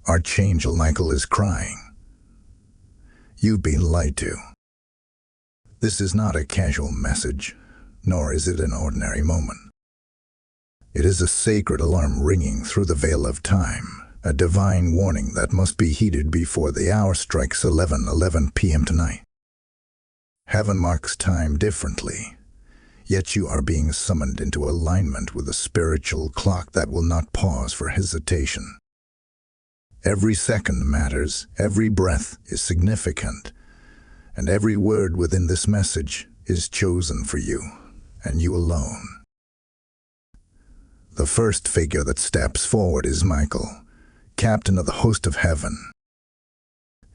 Archangel Michael is crying. You've been lied to. This is not a casual message, nor is it an ordinary moment. It is a sacred alarm ringing through the veil of time, a divine warning that must be heeded before the hour strikes 11:11 p.m. tonight. Heaven marks time differently, yet you are being summoned into alignment with a spiritual clock that will not pause for hesitation. Every second matters, every breath is significant, and every word within this message is chosen for you, and you alone. The first figure that steps forward is Michael, captain of the host of heaven.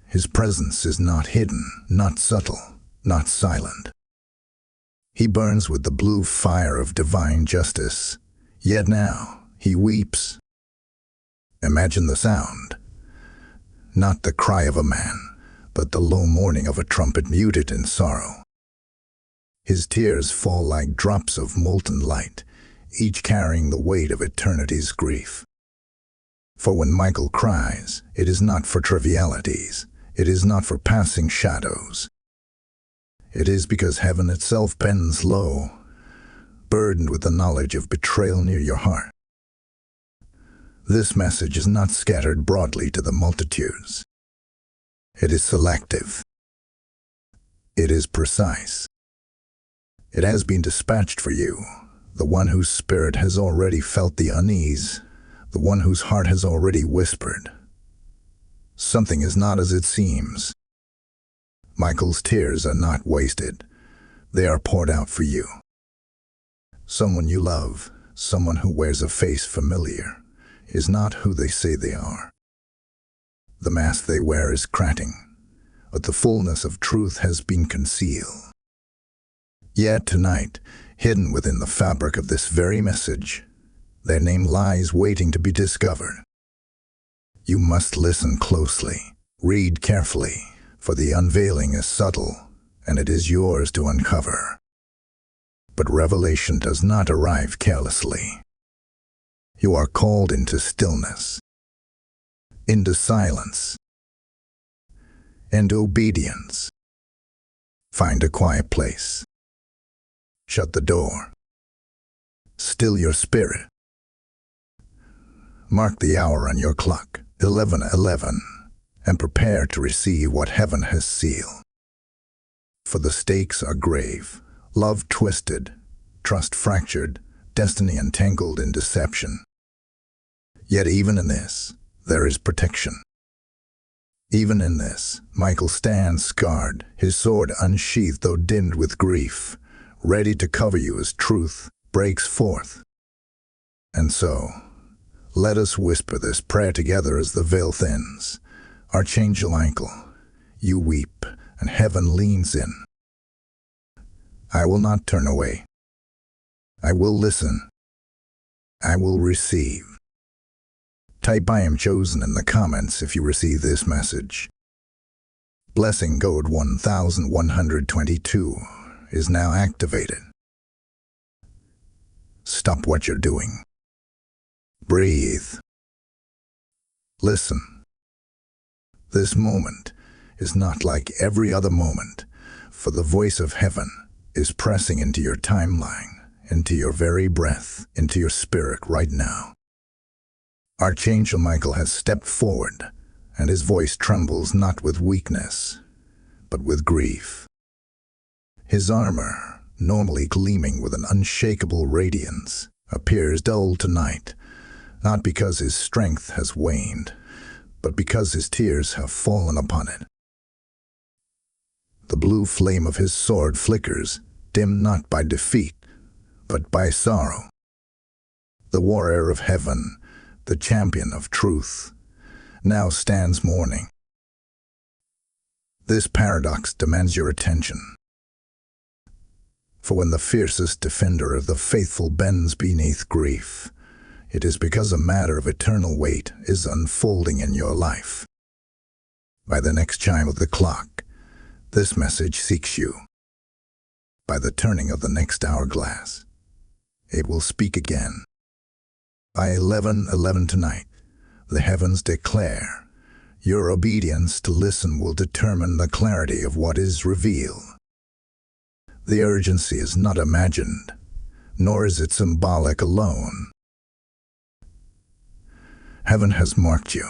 His presence is not hidden, not subtle, not silent. He burns with the blue fire of divine justice, yet now he weeps. Imagine the sound. Not the cry of a man, but the low mourning of a trumpet muted in sorrow. His tears fall like drops of molten light, each carrying the weight of eternity's grief. For when Michael cries, it is not for trivialities, it is not for passing shadows. It is because heaven itself bends low, burdened with the knowledge of betrayal near your heart. This message is not scattered broadly to the multitudes. It is selective. It is precise. It has been dispatched for you, the one whose spirit has already felt the unease, the one whose heart has already whispered. Something is not as it seems. Michael's tears are not wasted. They are poured out for you. Someone you love, someone who wears a face familiar, is not who they say they are. The mask they wear is cracking, but the fullness of truth has been concealed. Yet tonight, hidden within the fabric of this very message, their name lies waiting to be discovered. You must listen closely, read carefully, for the unveiling is subtle, and it is yours to uncover. But revelation does not arrive carelessly. You are called into stillness, into silence, and obedience. Find a quiet place. Shut the door. Still your spirit. Mark the hour on your clock, 11:11, and prepare to receive what heaven has sealed. For the stakes are grave, love twisted, trust fractured, destiny entangled in deception. Yet even in this, there is protection. Even in this, Michael stands scarred, his sword unsheathed though dimmed with grief, ready to cover you as truth breaks forth. And so, let us whisper this prayer together as the veil thins. Archangel Michael, you weep, and heaven leans in. I will not turn away. I will listen. I will receive. Type I am chosen in the comments if you receive this message. Blessing code 1122 is now activated. Stop what you're doing. Breathe. Listen. This moment is not like every other moment, for the voice of heaven is pressing into your timeline, into your very breath, into your spirit right now. Archangel Michael has stepped forward, and his voice trembles not with weakness, but with grief. His armor, normally gleaming with an unshakable radiance, appears dull tonight, not because his strength has waned, but because his tears have fallen upon it. The blue flame of his sword flickers, dimmed not by defeat, but by sorrow. The warrior of heaven, the champion of truth, now stands mourning. This paradox demands your attention. For when the fiercest defender of the faithful bends beneath grief, it is because a matter of eternal weight is unfolding in your life. By the next chime of the clock, this message seeks you. By the turning of the next hourglass, it will speak again. By 11:11 tonight, the heavens declare, Your obedience to listen will determine the clarity of what is revealed. The urgency is not imagined, nor is it symbolic alone. Heaven has marked you.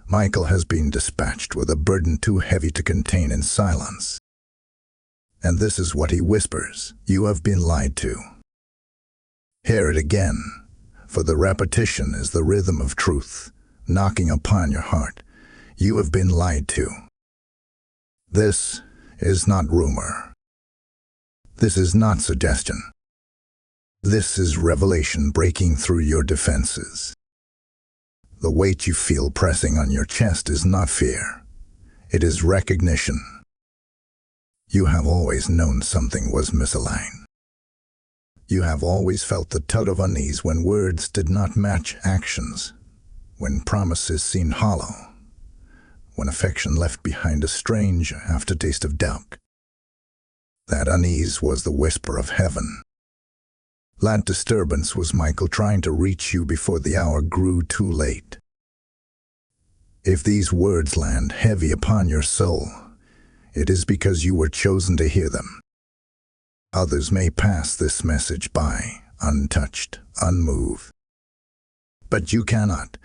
Michael has been dispatched with a burden too heavy to contain in silence. And this is what he whispers: you have been lied to. Hear it again, for the repetition is the rhythm of truth, knocking upon your heart. You have been lied to. This is not rumor. This is not suggestion. This is revelation breaking through your defenses. The weight you feel pressing on your chest is not fear. It is recognition. You have always known something was misaligned. You have always felt the tug of unease when words did not match actions, when promises seemed hollow, when affection left behind a strange aftertaste of doubt. That unease was the whisper of heaven. That disturbance was Michael trying to reach you before the hour grew too late. If these words land heavy upon your soul, it is because you were chosen to hear them. Others may pass this message by, untouched, unmoved. But you cannot,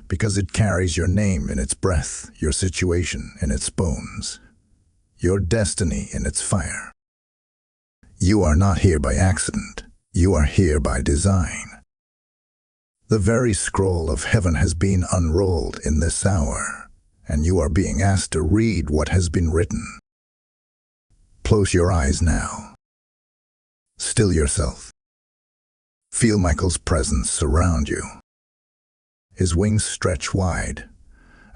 because it carries your name in its breath, your situation in its bones, your destiny in its fire. You are not here by accident. You are here by design. The very scroll of heaven has been unrolled in this hour, and you are being asked to read what has been written. Close your eyes now. Still yourself. Feel Michael's presence surround you. His wings stretch wide,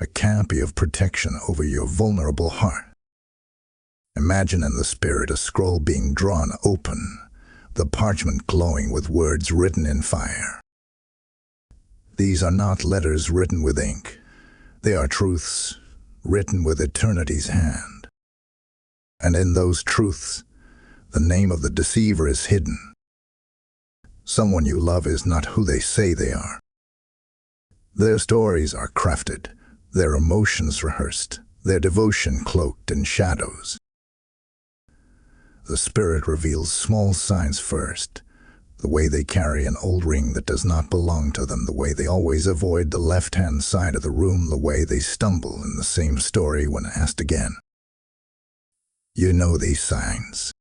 a canopy of protection over your vulnerable heart. Imagine in the spirit a scroll being drawn open, the parchment glowing with words written in fire. These are not letters written with ink. They are truths written with eternity's hand. And in those truths, the name of the deceiver is hidden. Someone you love is not who they say they are. Their stories are crafted, their emotions rehearsed, their devotion cloaked in shadows. The Spirit reveals small signs first, the way they carry an old ring that does not belong to them, the way they always avoid the left-hand side of the room, the way they stumble in the same story when asked again. You know these signs.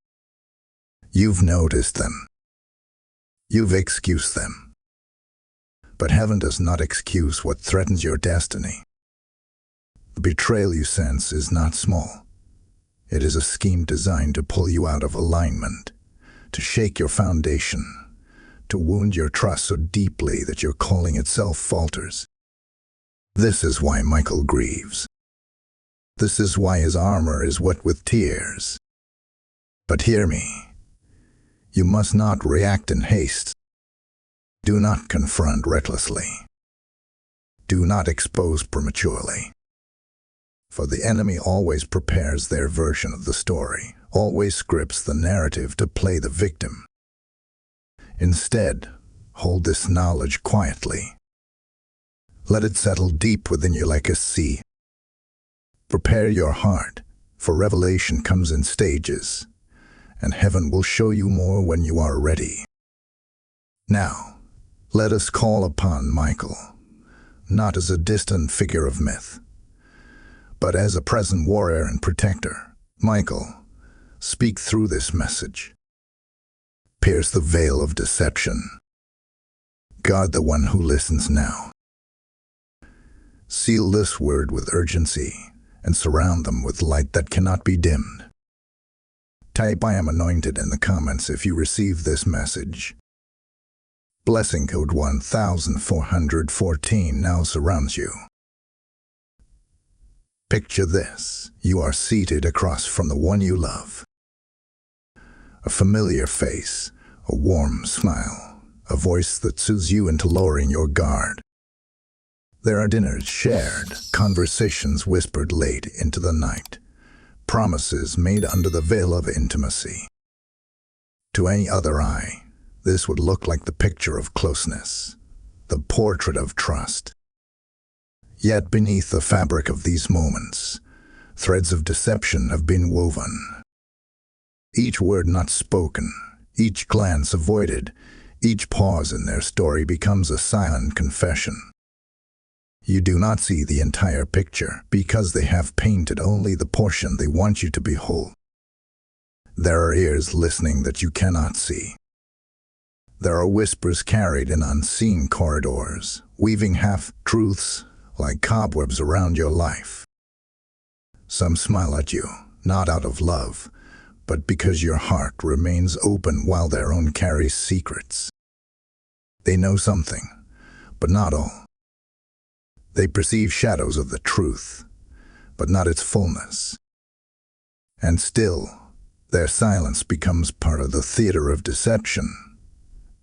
You've noticed them. You've excused them. But heaven does not excuse what threatens your destiny. The betrayal you sense is not small. It is a scheme designed to pull you out of alignment, to shake your foundation, to wound your trust so deeply that your calling itself falters. This is why Michael grieves. This is why his armor is wet with tears. But hear me. You must not react in haste. Do not confront recklessly. Do not expose prematurely. For the enemy always prepares their version of the story, always scripts the narrative to play the victim. Instead, hold this knowledge quietly. Let it settle deep within you like a sea. Prepare your heart, for revelation comes in stages, and heaven will show you more when you are ready. Now, let us call upon Michael, not as a distant figure of myth, but as a present warrior and protector. Michael, speak through this message. Pierce the veil of deception. Guard the one who listens now. Seal this word with urgency and surround them with light that cannot be dimmed. Type "I am anointed" in the comments if you receive this message. Blessing code 1414 now surrounds you. Picture this. You are seated across from the one you love. A familiar face, a warm smile, a voice that soothes you into lowering your guard. There are dinners shared, conversations whispered late into the night, promises made under the veil of intimacy. To any other eye, this would look like the picture of closeness, the portrait of trust. Yet beneath the fabric of these moments, threads of deception have been woven. Each word not spoken, each glance avoided, each pause in their story becomes a silent confession. You do not see the entire picture because they have painted only the portion they want you to behold. There are ears listening that you cannot see. There are whispers carried in unseen corridors, weaving half-truths like cobwebs around your life. Some smile at you, not out of love, but because your heart remains open while their own carries secrets. They know something, but not all. They perceive shadows of the truth, but not its fullness. And still, their silence becomes part of the theater of deception,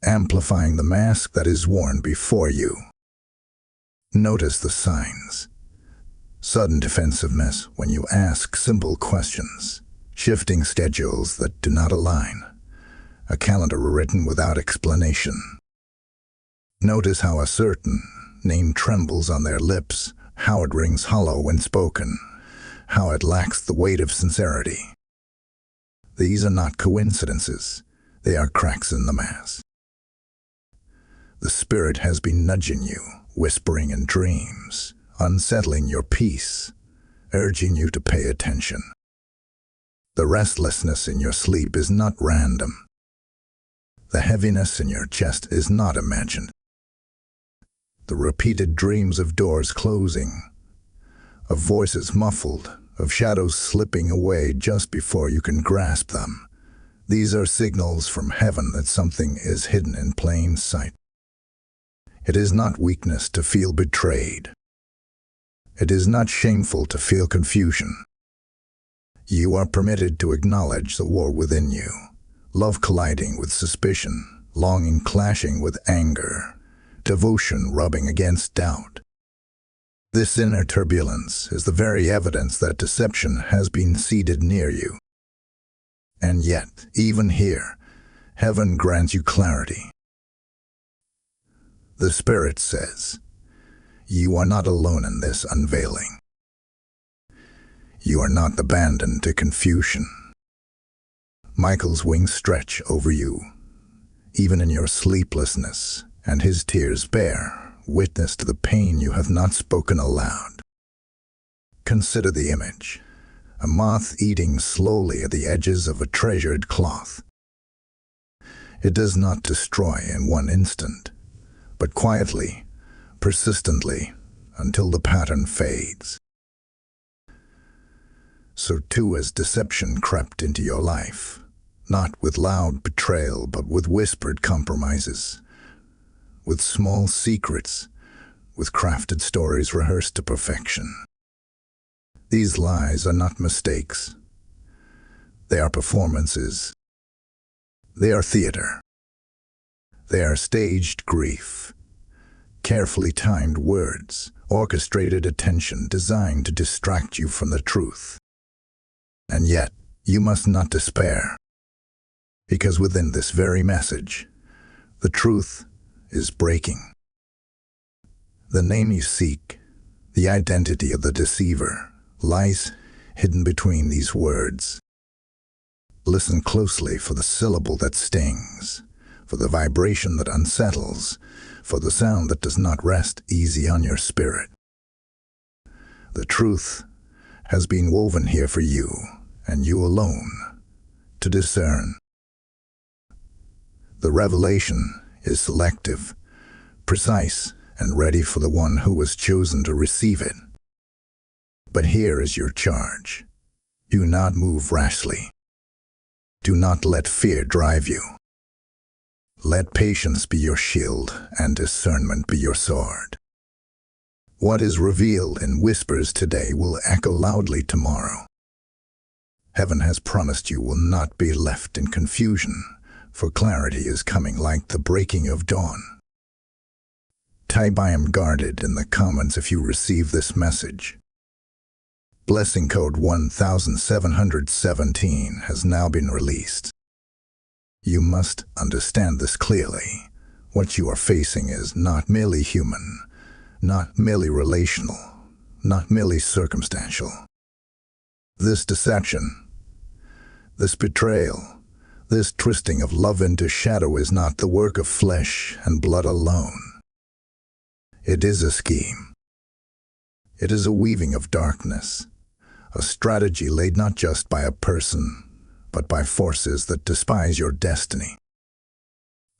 amplifying the mask that is worn before you. Notice the signs. Sudden defensiveness when you ask simple questions, shifting schedules that do not align, a calendar written without explanation. Notice how a certain name trembles on their lips, how it rings hollow when spoken, how it lacks the weight of sincerity. These are not coincidences, they are cracks in the mask. The Spirit has been nudging you, whispering in dreams, unsettling your peace, urging you to pay attention. The restlessness in your sleep is not random. The heaviness in your chest is not imagined. The repeated dreams of doors closing, of voices muffled, of shadows slipping away just before you can grasp them. These are signals from heaven that something is hidden in plain sight. It is not weakness to feel betrayed. It is not shameful to feel confusion. You are permitted to acknowledge the war within you, love colliding with suspicion, longing clashing with anger, devotion rubbing against doubt. This inner turbulence is the very evidence that deception has been seated near you. And yet, even here, heaven grants you clarity. The Spirit says, you are not alone in this unveiling. You are not abandoned to confusion. Michael's wings stretch over you, even in your sleeplessness, and his tears bear witness to the pain you have not spoken aloud. Consider the image, a moth eating slowly at the edges of a treasured cloth. It does not destroy in one instant, but quietly, persistently, until the pattern fades. So too has deception crept into your life, not with loud betrayal, but with whispered compromises, with small secrets, with crafted stories rehearsed to perfection. These lies are not mistakes. They are performances. They are theater. They are staged grief, carefully timed words, orchestrated attention designed to distract you from the truth. And yet, you must not despair, because within this very message, the truth is breaking. The name you seek, the identity of the deceiver, lies hidden between these words. Listen closely for the syllable that stings, for the vibration that unsettles, for the sound that does not rest easy on your spirit. The truth has been woven here for you, and you alone, to discern. The revelation is selective, precise, and ready for the one who was chosen to receive it. But here is your charge. Do not move rashly. Do not let fear drive you. Let patience be your shield and discernment be your sword. What is revealed in whispers today will echo loudly tomorrow. Heaven has promised you will not be left in confusion, for clarity is coming like the breaking of dawn. Type "I am guarded" in the comments if you receive this message. Blessing code 1717 has now been released. You must understand this clearly. What you are facing is not merely human, not merely relational, not merely circumstantial. This deception, this betrayal, this twisting of love into shadow is not the work of flesh and blood alone. It is a scheme. It is a weaving of darkness, a strategy laid not just by a person, but by forces that despise your destiny.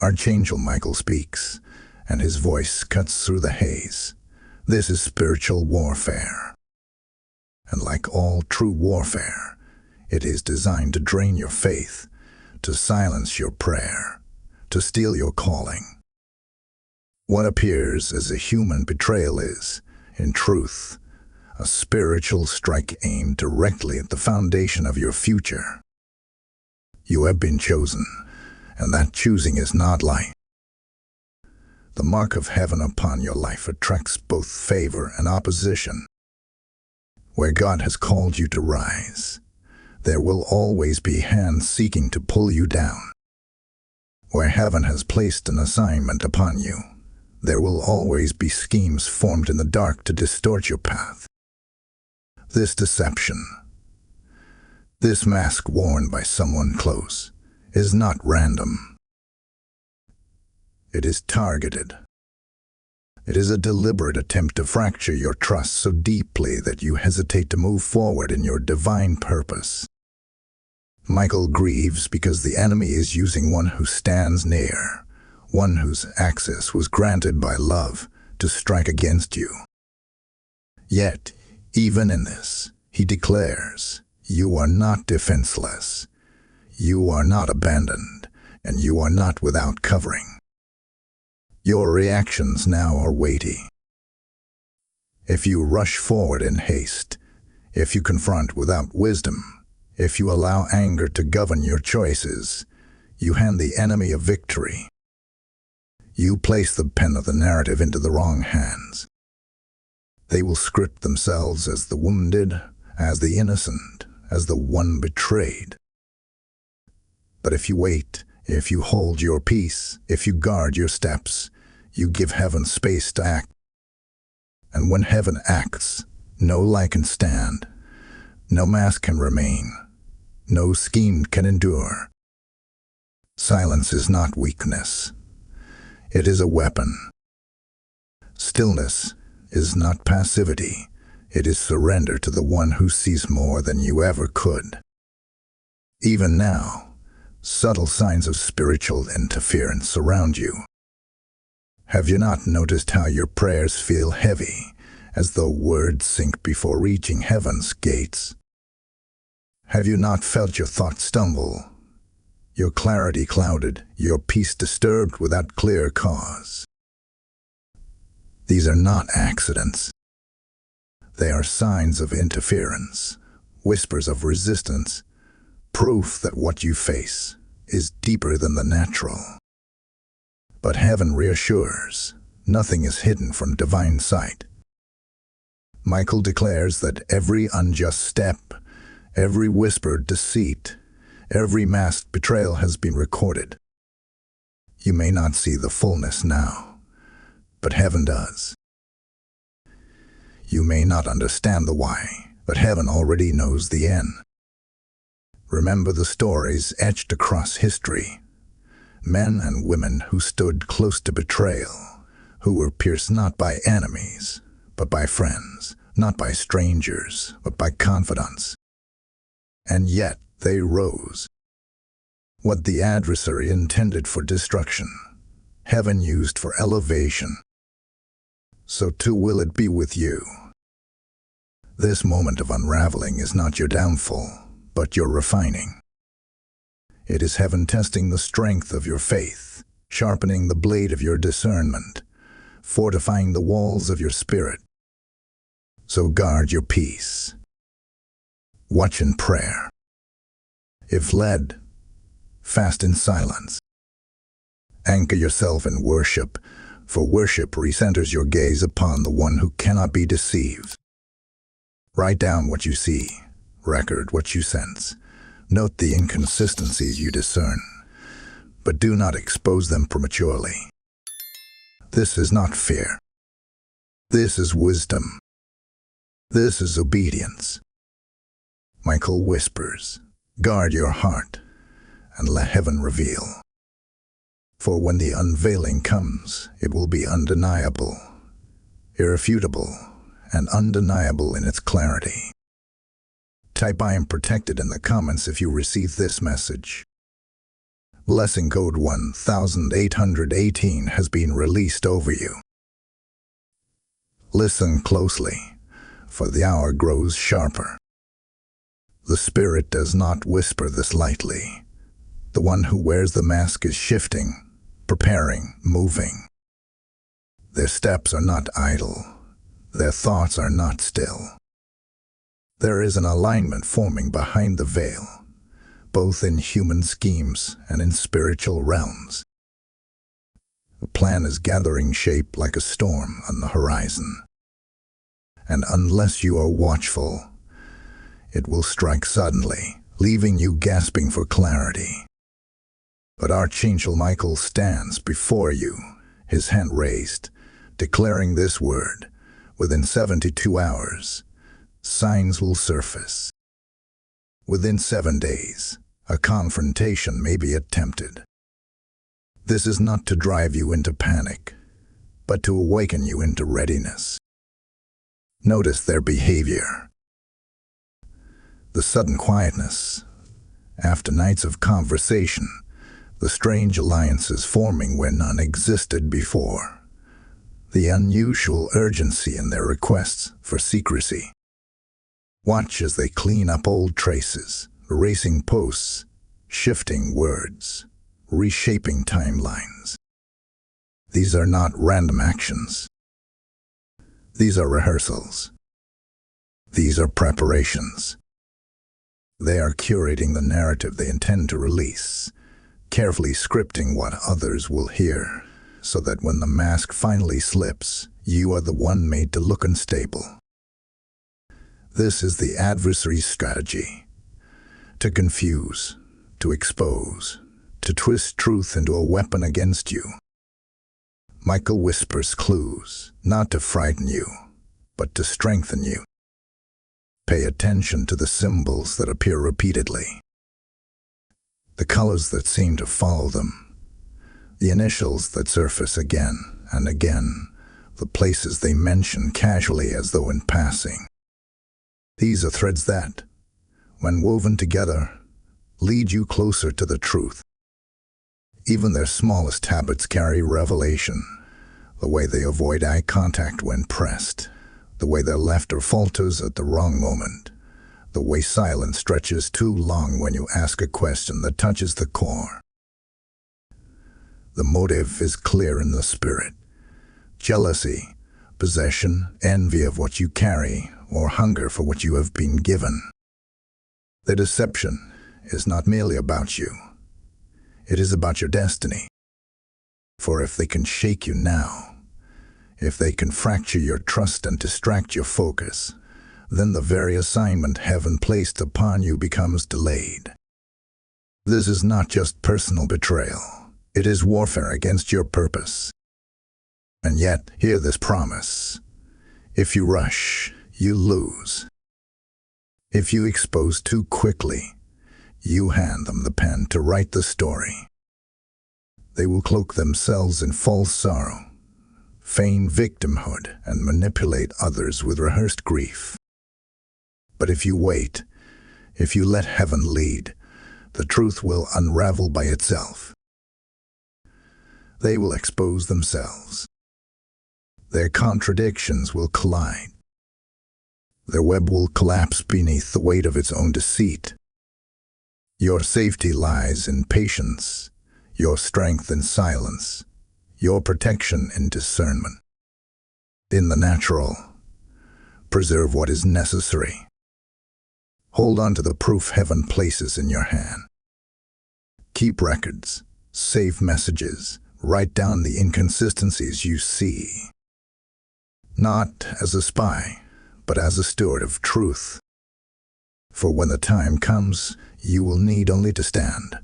Archangel Michael speaks, and his voice cuts through the haze. This is spiritual warfare. And like all true warfare, it is designed to drain your faith, to silence your prayer, to steal your calling. What appears as a human betrayal is, in truth, a spiritual strike aimed directly at the foundation of your future. You have been chosen, and that choosing is not light. The mark of heaven upon your life attracts both favor and opposition. Where God has called you to rise, there will always be hands seeking to pull you down. Where heaven has placed an assignment upon you, there will always be schemes formed in the dark to distort your path. This deception, this mask worn by someone close, is not random. It is targeted. It is a deliberate attempt to fracture your trust so deeply that you hesitate to move forward in your divine purpose. Michael grieves because the enemy is using one who stands near, one whose access was granted by love, to strike against you. Yet, even in this, he declares, you are not defenseless, you are not abandoned, and you are not without covering. Your reactions now are weighty. If you rush forward in haste, if you confront without wisdom, if you allow anger to govern your choices, you hand the enemy a victory. You place the pen of the narrative into the wrong hands. They will script themselves as the wounded, as the innocent, as the one betrayed. But if you wait, if you hold your peace, if you guard your steps, you give heaven space to act. And when heaven acts, no lie can stand, no mask can remain, no scheme can endure. Silence is not weakness. It is a weapon. Stillness is not passivity. It is surrender to the one who sees more than you ever could. Even now, subtle signs of spiritual interference surround you. Have you not noticed how your prayers feel heavy, as though words sink before reaching heaven's gates? Have you not felt your thoughts stumble, your clarity clouded, your peace disturbed without clear cause? These are not accidents. They are signs of interference, whispers of resistance, proof that what you face is deeper than the natural. But heaven reassures, nothing is hidden from divine sight. Michael declares that every unjust step, every whispered deceit, every masked betrayal has been recorded. You may not see the fullness now, but heaven does. You may not understand the why, but heaven already knows the end. Remember the stories etched across history. Men and women who stood close to betrayal, who were pierced not by enemies, but by friends, not by strangers, but by confidants. And yet they rose. What the adversary intended for destruction, heaven used for elevation. So too will it be with you. This moment of unraveling is not your downfall, but your refining. It is heaven testing the strength of your faith, sharpening the blade of your discernment, fortifying the walls of your spirit. So guard your peace. Watch in prayer. If led, fast in silence. Anchor yourself in worship, for worship recenters your gaze upon the one who cannot be deceived. Write down what you see, record what you sense. Note the inconsistencies you discern, but do not expose them prematurely. This is not fear. This is wisdom. This is obedience. Michael whispers, guard your heart and let heaven reveal. For when the unveiling comes, it will be undeniable, irrefutable, and undeniable in its clarity. Type I am protected in the comments if you receive this message. Blessing code 1818 has been released over you. Listen closely, for the hour grows sharper. The Spirit does not whisper this lightly. The one who wears the mask is shifting, preparing, moving. Their steps are not idle. Their thoughts are not still. There is an alignment forming behind the veil, both in human schemes and in spiritual realms. The plan is gathering shape like a storm on the horizon. And unless you are watchful, it will strike suddenly, leaving you gasping for clarity. But Archangel Michael stands before you, his hand raised, declaring this word: within 72 hours, signs will surface. Within 7 days, a confrontation may be attempted. This is not to drive you into panic, but to awaken you into readiness. Notice their behavior. The sudden quietness, after nights of conversation, the strange alliances forming where none existed before, the unusual urgency in their requests for secrecy. Watch as they clean up old traces, erasing posts, shifting words, reshaping timelines. These are not random actions. These are rehearsals. These are preparations. They are curating the narrative they intend to release, carefully scripting what others will hear, so that when the mask finally slips, you are the one made to look unstable. This is the adversary's strategy: to confuse, to expose, to twist truth into a weapon against you. Michael whispers clues, not to frighten you, but to strengthen you. Pay attention to the symbols that appear repeatedly, the colors that seem to follow them, the initials that surface again and again, the places they mention casually as though in passing. These are threads that, when woven together, lead you closer to the truth. Even their smallest habits carry revelation: the way they avoid eye contact when pressed, the way their laughter falters at the wrong moment, the way silence stretches too long when you ask a question that touches the core. The motive is clear in the spirit: jealousy, possession, envy of what you carry, or hunger for what you have been given. The deception is not merely about you. It is about your destiny. For if they can shake you now, if they can fracture your trust and distract your focus, then the very assignment heaven placed upon you becomes delayed. This is not just personal betrayal. It is warfare against your purpose. And yet, hear this promise: if you rush, you lose. If you expose too quickly, you hand them the pen to write the story. They will cloak themselves in false sorrow, feign victimhood, and manipulate others with rehearsed grief. But if you wait, if you let heaven lead, the truth will unravel by itself. They will expose themselves. Their contradictions will collide. Their web will collapse beneath the weight of its own deceit. Your safety lies in patience, your strength in silence, your protection in discernment. In the natural, preserve what is necessary. Hold on to the proof heaven places in your hand. Keep records, save messages, write down the inconsistencies you see. Not as a spy, but as a steward of truth. For when the time comes, you will need only to stand,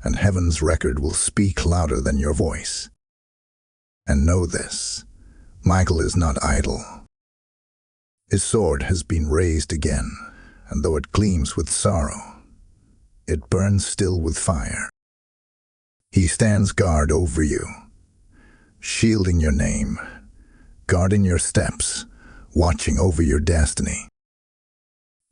and heaven's record will speak louder than your voice. And know this: Michael is not idle. His sword has been raised again, and though it gleams with sorrow, it burns still with fire. He stands guard over you, shielding your name, guarding your steps, watching over your destiny.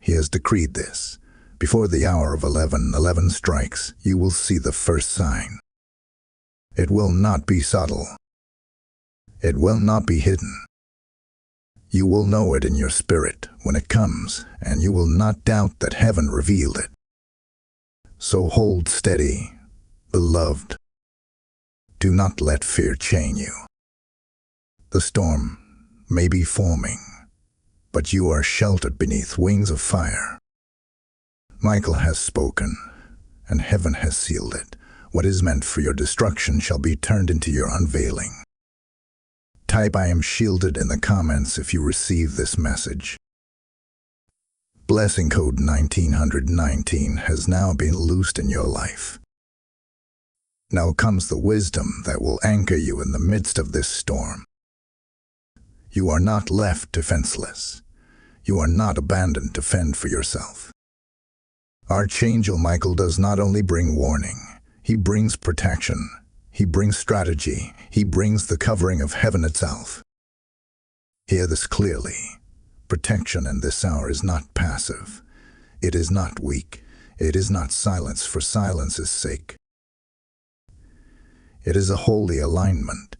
He has decreed this. Before the hour of 11:11 strikes, you will see the first sign. It will not be subtle. It will not be hidden. You will know it in your spirit when it comes, and you will not doubt that heaven revealed it. So hold steady, beloved. Do not let fear chain you. The storm may be forming, but you are sheltered beneath wings of fire. Michael has spoken, and heaven has sealed it. What is meant for your destruction shall be turned into your unveiling. Type "I am shielded" in the comments if you receive this message. Blessing code 1919 has now been loosed in your life. Now comes the wisdom that will anchor you in the midst of this storm. You are not left defenseless. You are not abandoned to fend for yourself. Archangel Michael does not only bring warning, he brings protection, he brings strategy, he brings the covering of heaven itself. Hear this clearly. Protection in this hour is not passive. It is not weak. It is not silence for silence's sake. It is a holy alignment,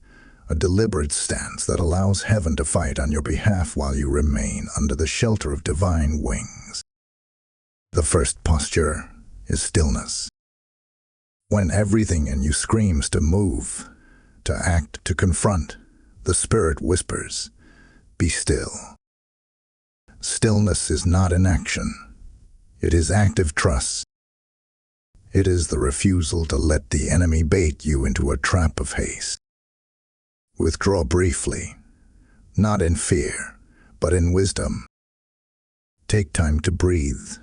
a deliberate stance that allows heaven to fight on your behalf while you remain under the shelter of divine wings. The first posture is stillness. When everything in you screams to move, to act, to confront, the Spirit whispers, "Be still." Stillness is not inaction. It is active trust. It is the refusal to let the enemy bait you into a trap of haste. Withdraw briefly, not in fear, but in wisdom. Take time to breathe,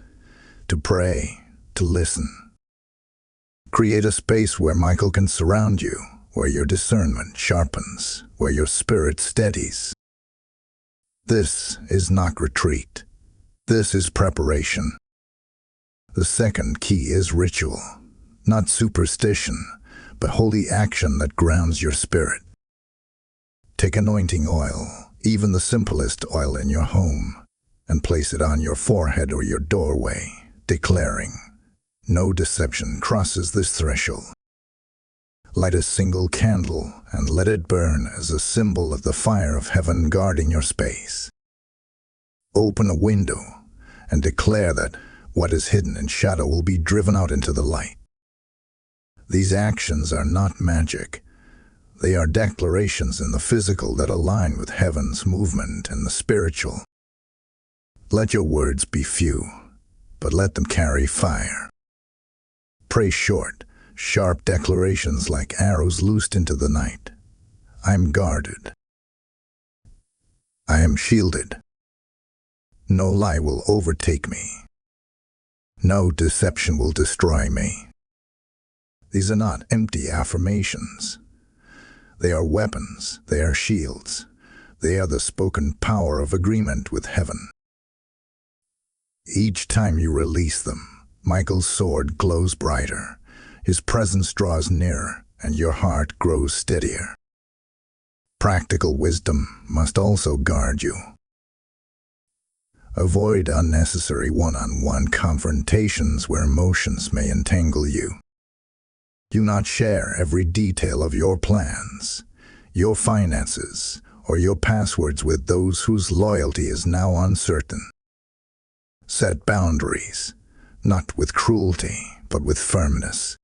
to pray, to listen. Create a space where Michael can surround you, where your discernment sharpens, where your spirit steadies. This is not retreat. This is preparation. The second key is ritual, not superstition, but holy action that grounds your spirit. Take anointing oil, even the simplest oil in your home, and place it on your forehead or your doorway, declaring, "No deception crosses this threshold." Light a single candle and let it burn as a symbol of the fire of heaven guarding your space. Open a window and declare that what is hidden in shadow will be driven out into the light. These actions are not magic. They are declarations in the physical that align with heaven's movement and the spiritual. Let your words be few, but let them carry fire. Pray short, sharp declarations like arrows loosed into the night. I am guarded. I am shielded. No lie will overtake me. No deception will destroy me. These are not empty affirmations. They are weapons, they are shields. They are the spoken power of agreement with heaven. Each time you release them, Michael's sword glows brighter. His presence draws nearer, and your heart grows steadier. Practical wisdom must also guard you. Avoid unnecessary one-on-one confrontations where emotions may entangle you. Do not share every detail of your plans, your finances, or your passwords with those whose loyalty is now uncertain. Set boundaries, not with cruelty, but with firmness.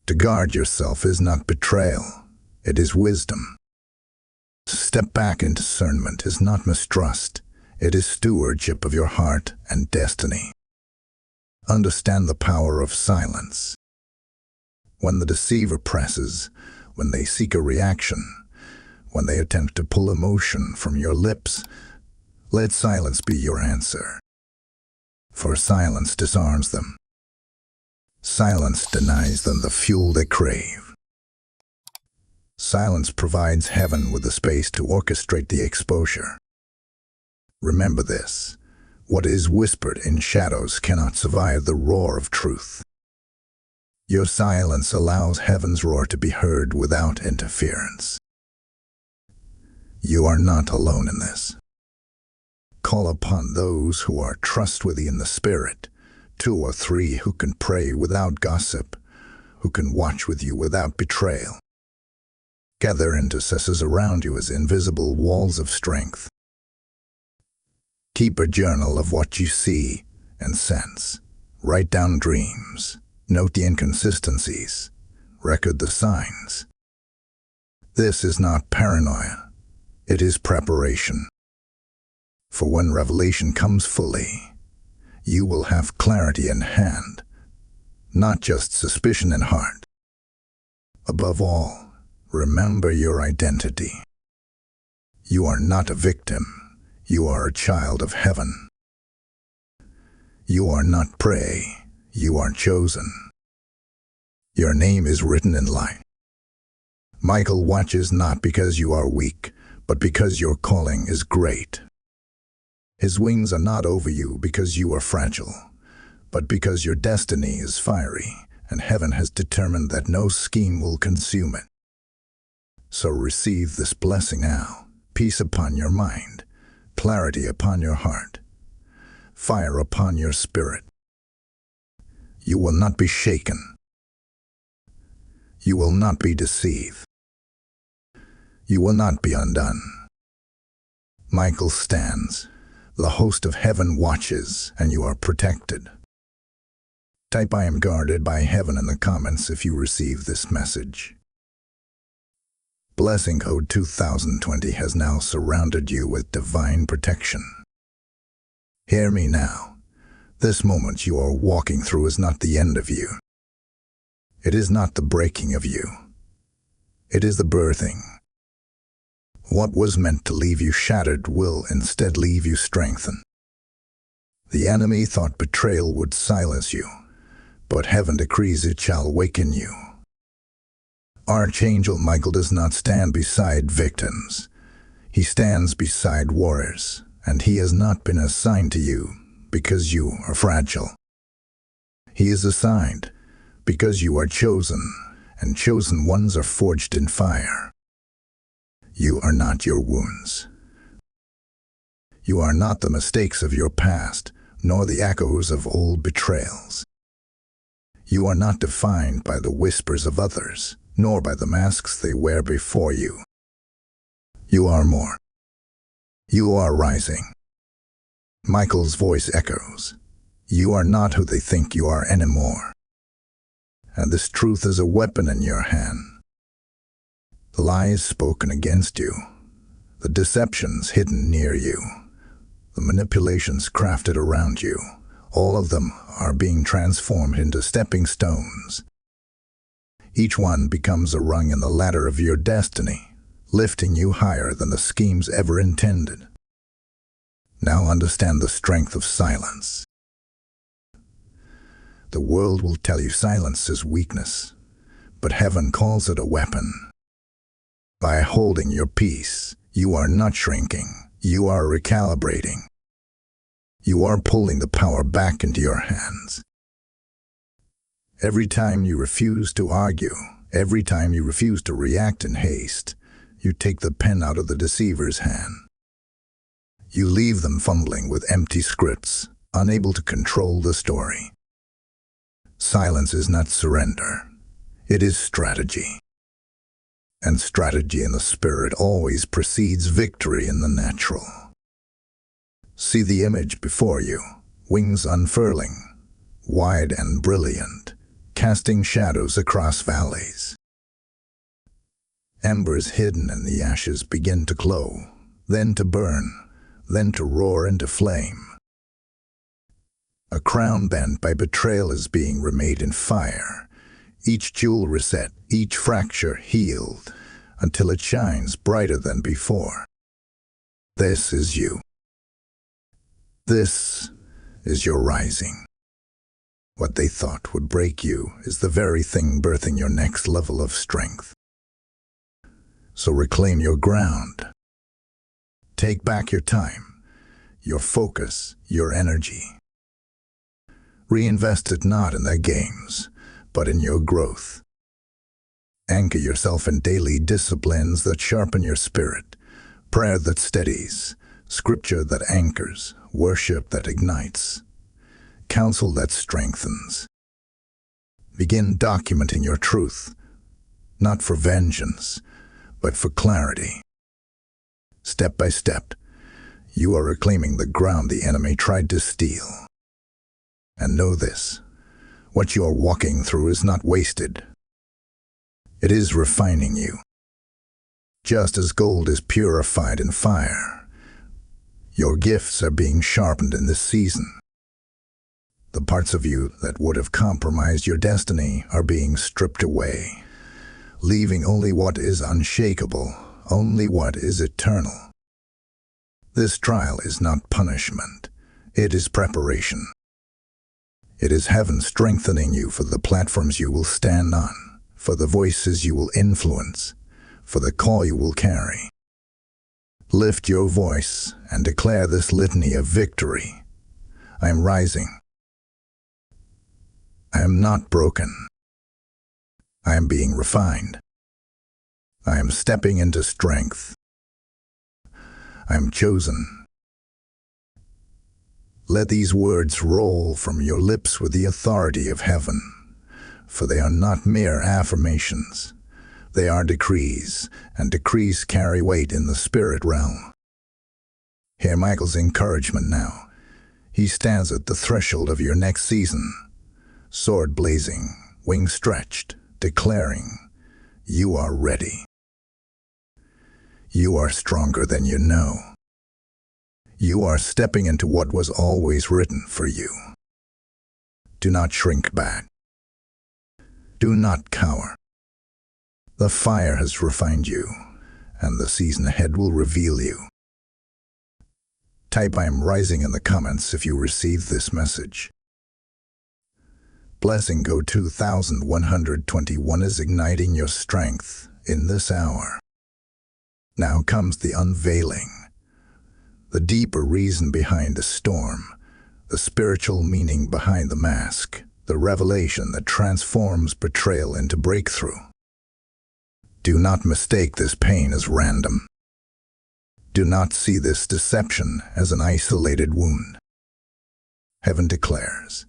To guard yourself is not betrayal, it is wisdom. To step back in discernment is not mistrust, it is stewardship of your heart and destiny. Understand the power of silence. When the deceiver presses, when they seek a reaction, when they attempt to pull emotion from your lips, let silence be your answer. For silence disarms them. Silence denies them the fuel they crave. Silence provides heaven with the space to orchestrate the exposure. Remember this: what is whispered in shadows cannot survive the roar of truth. Your silence allows heaven's roar to be heard without interference. You are not alone in this. Call upon those who are trustworthy in the Spirit, 2 or 3 who can pray without gossip, who can watch with you without betrayal. Gather intercessors around you as invisible walls of strength. Keep a journal of what you see and sense. Write down dreams. Note the inconsistencies. Record the signs. This is not paranoia. It is preparation. For when revelation comes fully, you will have clarity in hand, not just suspicion in heart. Above all, remember your identity. You are not a victim. You are a child of heaven. You are not prey. You are chosen. Your name is written in light. Michael watches not because you are weak, but because your calling is great. His wings are not over you because you are fragile, but because your destiny is fiery, and heaven has determined that no scheme will consume it. So receive this blessing now: peace upon your mind, clarity upon your heart, fire upon your spirit. You will not be shaken. You will not be deceived. You will not be undone. Michael stands. The host of heaven watches, and you are protected. Type "I am guarded by heaven" in the comments if you receive this message. Blessing code 2020 has now surrounded you with divine protection. Hear me now. This moment you are walking through is not the end of you. It is not the breaking of you. It is the birthing. What was meant to leave you shattered will instead leave you strengthened. The enemy thought betrayal would silence you, but heaven decrees it shall awaken you. Archangel Michael does not stand beside victims. He stands beside warriors, and he has not been assigned to you because you are fragile. He is assigned because you are chosen, and chosen ones are forged in fire. You are not your wounds. You are not the mistakes of your past, nor the echoes of old betrayals. You are not defined by the whispers of others, nor by the masks they wear before you. You are more. You are rising. Michael's voice echoes. You are not who they think you are anymore. And this truth is a weapon in your hand. The lies spoken against you, the deceptions hidden near you, the manipulations crafted around you, all of them are being transformed into stepping stones. Each one becomes a rung in the ladder of your destiny, lifting you higher than the schemes ever intended. Now understand the strength of silence. The world will tell you silence is weakness, but heaven calls it a weapon. By holding your peace, you are not shrinking, you are recalibrating. You are pulling the power back into your hands. Every time you refuse to argue, every time you refuse to react in haste, you take the pen out of the deceiver's hand. You leave them fumbling with empty scripts, unable to control the story. Silence is not surrender, it is strategy. And strategy in the spirit always precedes victory in the natural. See the image before you, wings unfurling, wide and brilliant, casting shadows across valleys. Embers hidden in the ashes begin to glow, then to burn, then to roar into flame. A crown bent by betrayal is being remade in fire, each jewel reset, each fracture healed, until it shines brighter than before. This is you. This is your rising. What they thought would break you is the very thing birthing your next level of strength. So reclaim your ground. Take back your time, your focus, your energy. Reinvest it not in their games, but in your growth. Anchor yourself in daily disciplines that sharpen your spirit, prayer that steadies, scripture that anchors, worship that ignites, counsel that strengthens. Begin documenting your truth, not for vengeance, but for clarity. Step by step, you are reclaiming the ground the enemy tried to steal. And know this, what you are walking through is not wasted. It is refining you. Just as gold is purified in fire, your gifts are being sharpened in this season. The parts of you that would have compromised your destiny are being stripped away, leaving only what is unshakable, only what is eternal. This trial is not punishment, it is preparation. It is heaven strengthening you for the platforms you will stand on, for the voices you will influence, for the call you will carry. Lift your voice and declare this litany of victory. I am rising. I am not broken. I am being refined. I am stepping into strength. I am chosen. Let these words roll from your lips with the authority of heaven, for they are not mere affirmations. They are decrees, and decrees carry weight in the spirit realm. Hear Michael's encouragement now. He stands at the threshold of your next season, sword blazing, wings stretched, declaring, you are ready. You are stronger than you know. You are stepping into what was always written for you. Do not shrink back. Do not cower. The fire has refined you, and the season ahead will reveal you. Type I am rising in the comments if you received this message. Blessing Go 2121 is igniting your strength in this hour. Now comes the unveiling, the deeper reason behind the storm, the spiritual meaning behind the mask, the revelation that transforms betrayal into breakthrough. Do not mistake this pain as random. Do not see this deception as an isolated wound. Heaven declares,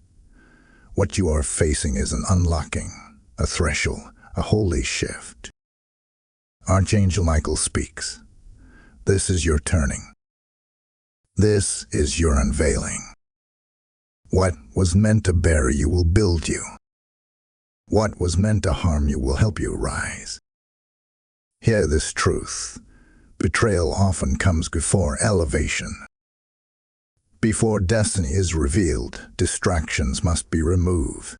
what you are facing is an unlocking, a threshold, a holy shift. Archangel Michael speaks. This is your turning. This is your unveiling. What was meant to bury you will build you. What was meant to harm you will help you rise. Hear this truth. Betrayal often comes before elevation. Before destiny is revealed, distractions must be removed.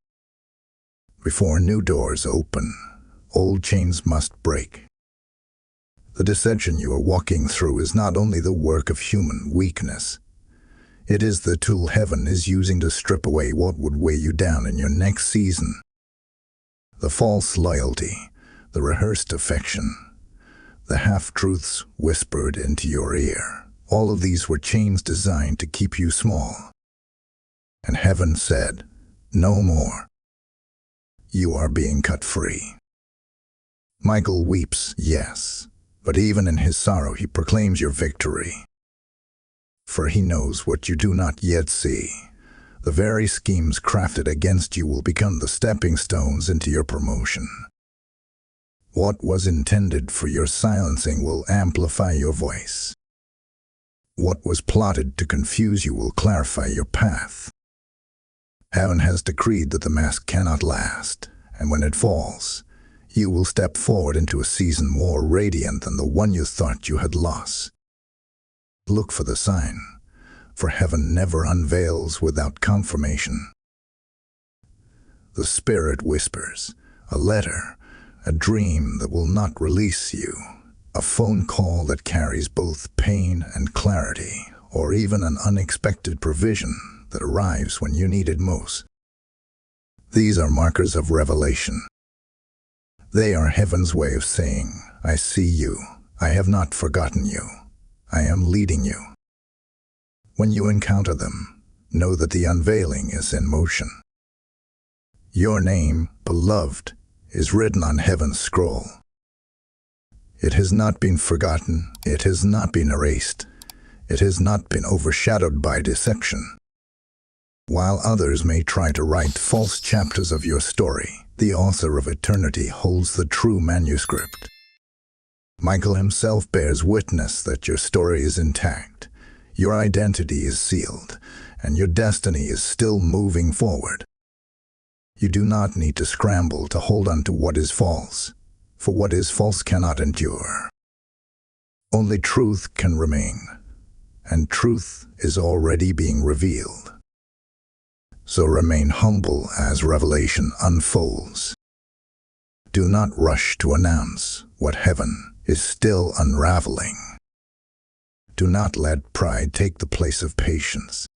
Before new doors open, old chains must break. The deception you are walking through is not only the work of human weakness. It is the tool heaven is using to strip away what would weigh you down in your next season. The false loyalty, the rehearsed affection, the half-truths whispered into your ear. All of these were chains designed to keep you small. And heaven said, no more. You are being cut free. Michael weeps, yes, but even in his sorrow he proclaims your victory. For he knows what you do not yet see. The very schemes crafted against you will become the stepping stones into your promotion. What was intended for your silencing will amplify your voice. What was plotted to confuse you will clarify your path. Heaven has decreed that the mask cannot last, and when it falls, you will step forward into a season more radiant than the one you thought you had lost. Look for the sign, for heaven never unveils without confirmation. The Spirit whispers, a letter, a dream that will not release you, a phone call that carries both pain and clarity, or even an unexpected provision that arrives when you need it most. These are markers of revelation. They are heaven's way of saying, I see you. I have not forgotten you. I am leading you. When you encounter them, know that the unveiling is in motion. Your name, beloved, is written on heaven's scroll. It has not been forgotten. It has not been erased. It has not been overshadowed by deception. While others may try to write false chapters of your story, the author of eternity holds the true manuscript. Michael himself bears witness that your story is intact, your identity is sealed, and your destiny is still moving forward. You do not need to scramble to hold on to what is false, for what is false cannot endure. Only truth can remain, and truth is already being revealed. So remain humble as revelation unfolds. Do not rush to announce what heaven is still unraveling. Do not let pride take the place of patience.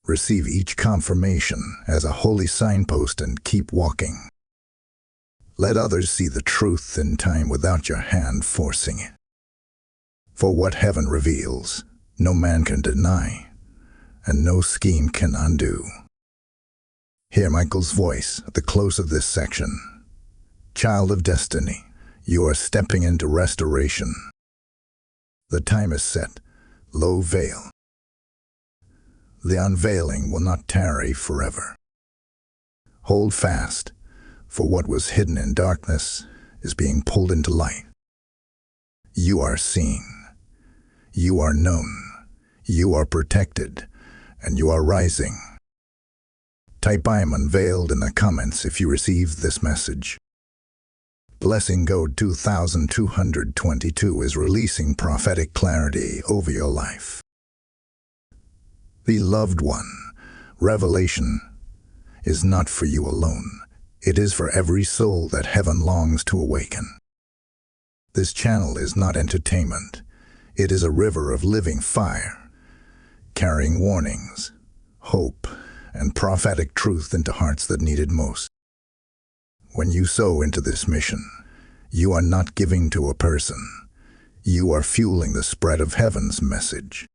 Receive each confirmation as a holy signpost and keep walking. Let others see the truth in time without your hand forcing it. For what heaven reveals, no man can deny, and no scheme can undo. Hear Michael's voice at the close of this section. Child of destiny, you are stepping into restoration. The time is set. Lo, veil. The unveiling will not tarry forever. Hold fast, for what was hidden in darkness is being pulled into light. You are seen. You are known. You are protected, and you are rising. Type I am unveiled in the comments if you received this message. Blessing Code 2222 is releasing prophetic clarity over your life. Beloved one, revelation is not for you alone. It is for every soul that heaven longs to awaken. This channel is not entertainment. It is a river of living fire, carrying warnings, hope, and prophetic truth into hearts that need it most. When you sow into this mission, you are not giving to a person. You are fueling the spread of heaven's message.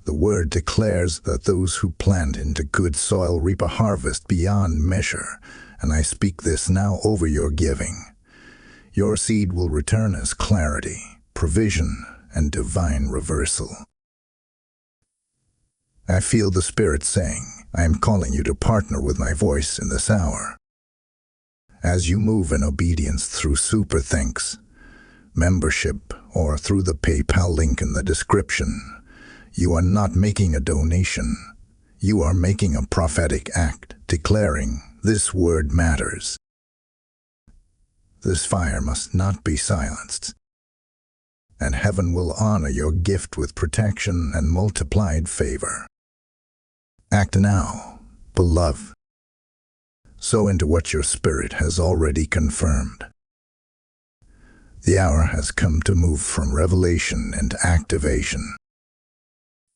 The word declares that those who plant into good soil reap a harvest beyond measure, and I speak this now over your giving. Your seed will return as clarity, provision, and divine reversal. I feel the Spirit saying, I am calling you to partner with my voice in this hour. As you move in obedience through Super Thanks, membership, or through the PayPal link in the description, you are not making a donation. You are making a prophetic act, declaring, this word matters. This fire must not be silenced, and heaven will honor your gift with protection and multiplied favor. Act now, beloved. Sow into what your spirit has already confirmed. The hour has come to move from revelation into activation.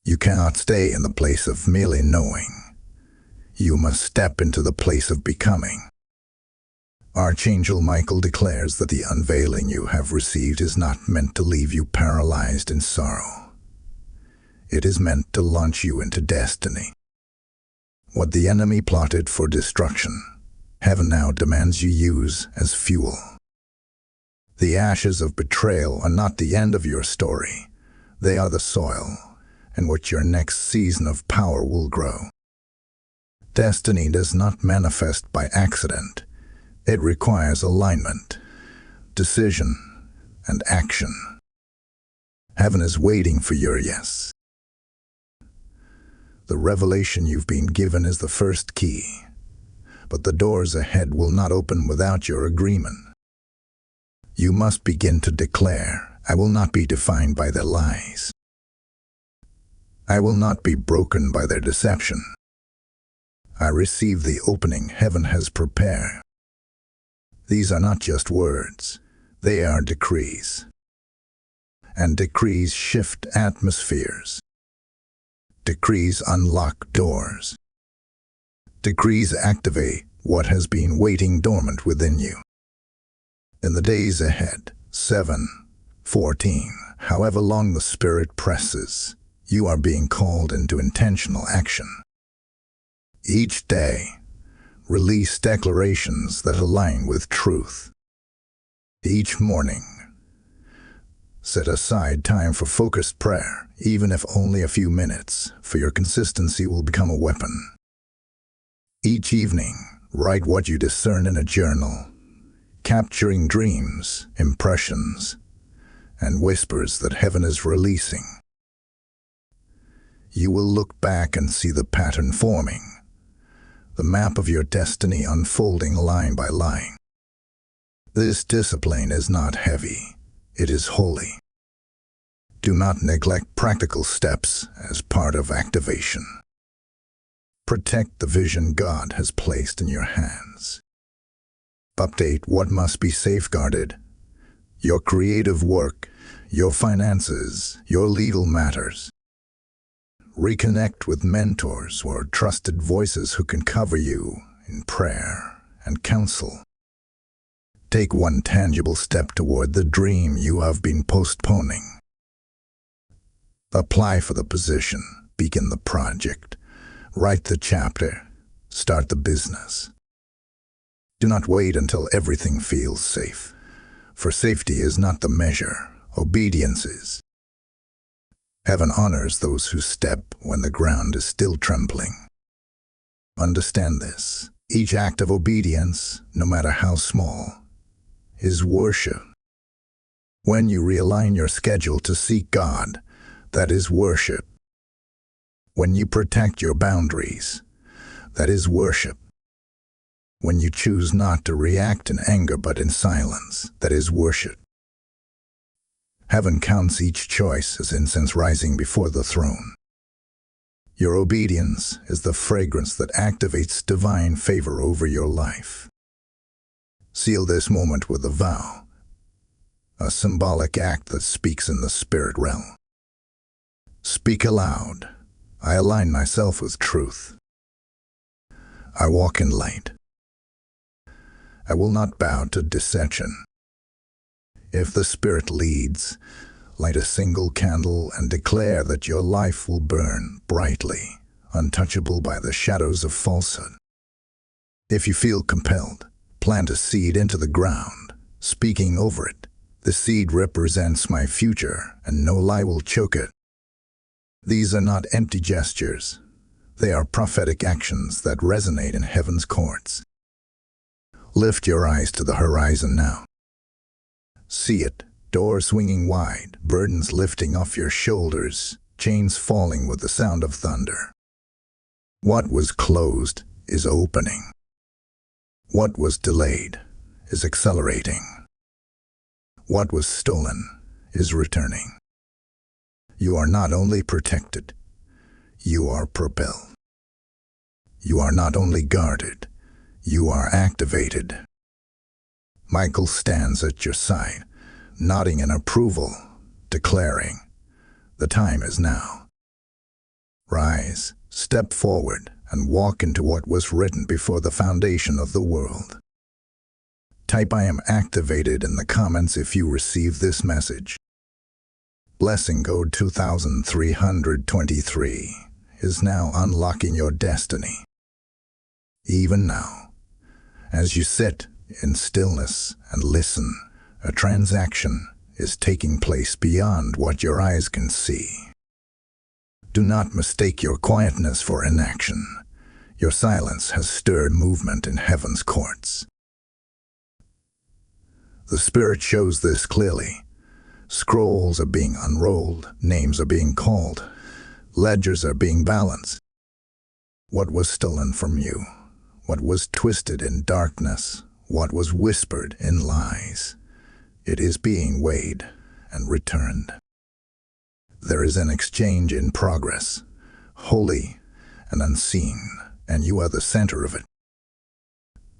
You cannot stay in the place of merely knowing. You must step into the place of becoming. Archangel Michael declares that the unveiling you have received is not meant to leave you paralyzed in sorrow. It is meant to launch you into destiny. What the enemy plotted for destruction, heaven now demands you use as fuel. The ashes of betrayal are not the end of your story. They are the soil, in which your next season of power will grow. Destiny does not manifest by accident. It requires alignment, decision, and action. Heaven is waiting for your yes. The revelation you've been given is the first key, but the doors ahead will not open without your agreement. You must begin to declare, I will not be defined by their lies. I will not be broken by their deception. I receive the opening heaven has prepared. These are not just words, they are decrees. And decrees shift atmospheres. Decrees unlock doors. Decrees activate what has been waiting dormant within you. In the days ahead, 7, 14, however long the Spirit presses, you are being called into intentional action. Each day, release declarations that align with truth. Each morning, set aside time for focused prayer, even if only a few minutes, for your consistency will become a weapon. Each evening, write what you discern in a journal, capturing dreams, impressions, and whispers that heaven is releasing. You will look back and see the pattern forming, the map of your destiny unfolding line by line. This discipline is not heavy, it is holy. Do not neglect practical steps as part of activation. Protect the vision God has placed in your hands. Update what must be safeguarded: your creative work, your finances, your legal matters. Reconnect with mentors or trusted voices who can cover you in prayer and counsel. Take one tangible step toward the dream you have been postponing. Apply for the position, begin the project, write the chapter, start the business. Do not wait until everything feels safe, for safety is not the measure, obedience is. Heaven honors those who step when the ground is still trembling. Understand this: each act of obedience, no matter how small, is worship. When you realign your schedule to seek God, that is worship. When you protect your boundaries, that is worship. When you choose not to react in anger but in silence, that is worship. Heaven counts each choice as incense rising before the throne. Your obedience is the fragrance that activates divine favor over your life. Seal this moment with a vow, a symbolic act that speaks in the spirit realm. Speak aloud: I align myself with truth. I walk in light. I will not bow to deception. If the Spirit leads, light a single candle and declare that your life will burn brightly, untouchable by the shadows of falsehood. If you feel compelled, plant a seed into the ground, speaking over it. The seed represents my future, and no lie will choke it. These are not empty gestures. They are prophetic actions that resonate in heaven's courts. Lift your eyes to the horizon now. See it, doors swinging wide, burdens lifting off your shoulders, chains falling with the sound of thunder. What was closed is opening. What was delayed is accelerating. What was stolen is returning. You are not only protected, you are propelled. You are not only guarded, you are activated. Michael stands at your side, nodding in approval, declaring, the time is now. Rise, step forward, and walk into what was written before the foundation of the world. Type I am activated in the comments if you receive this message. Blessing Code 2323 is now unlocking your destiny. Even now, as you sit in stillness and listen, a transaction is taking place beyond what your eyes can see. Do not mistake your quietness for inaction. Your silence has stirred movement in heaven's courts. The Spirit shows this clearly. Scrolls are being unrolled, names are being called, ledgers are being balanced. What was stolen from you? What was twisted in darkness? What was whispered in lies? It is being weighed and returned. There is an exchange in progress, holy and unseen, and you are the center of it.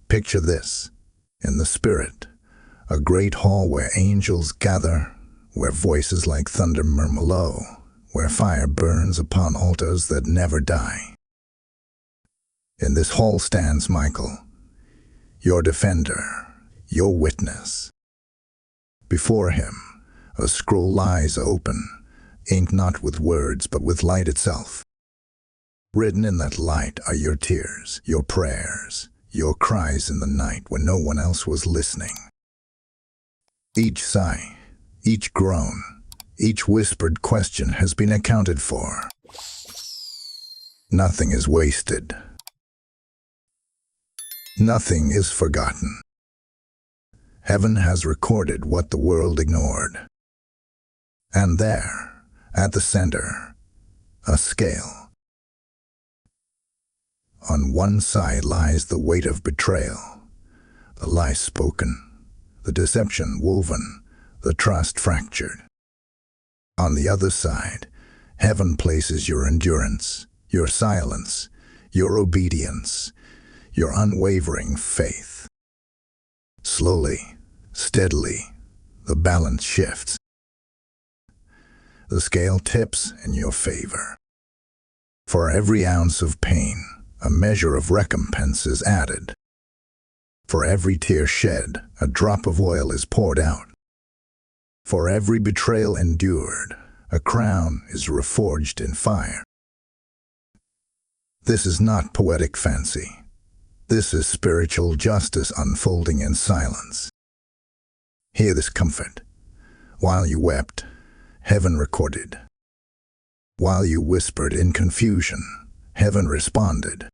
Picture this: in the Spirit, a great hall where angels gather, where voices like thunder murmur low, where fire burns upon altars that never die. In this hall stands Michael. your defender, your witness. Before him, a scroll lies open, inked not with words but with light itself. Written in that light are your tears, your prayers, your cries in the night when no one else was listening. Each sigh, each groan, each whispered question has been accounted for. Nothing is wasted. Nothing is forgotten. Heaven has recorded what the world ignored. And there, at the center, a scale. On one side lies the weight of betrayal, the lie spoken, the deception woven, the trust fractured. On the other side, heaven places your endurance, your silence, your obedience, your unwavering faith. Slowly, steadily, the balance shifts. The scale tips in your favor. For every ounce of pain, a measure of recompense is added. For every tear shed, a drop of oil is poured out. For every betrayal endured, a crown is reforged in fire. This is not poetic fancy. This is spiritual justice unfolding in silence. Hear this comfort. While you wept, heaven recorded. While you whispered in confusion, heaven responded.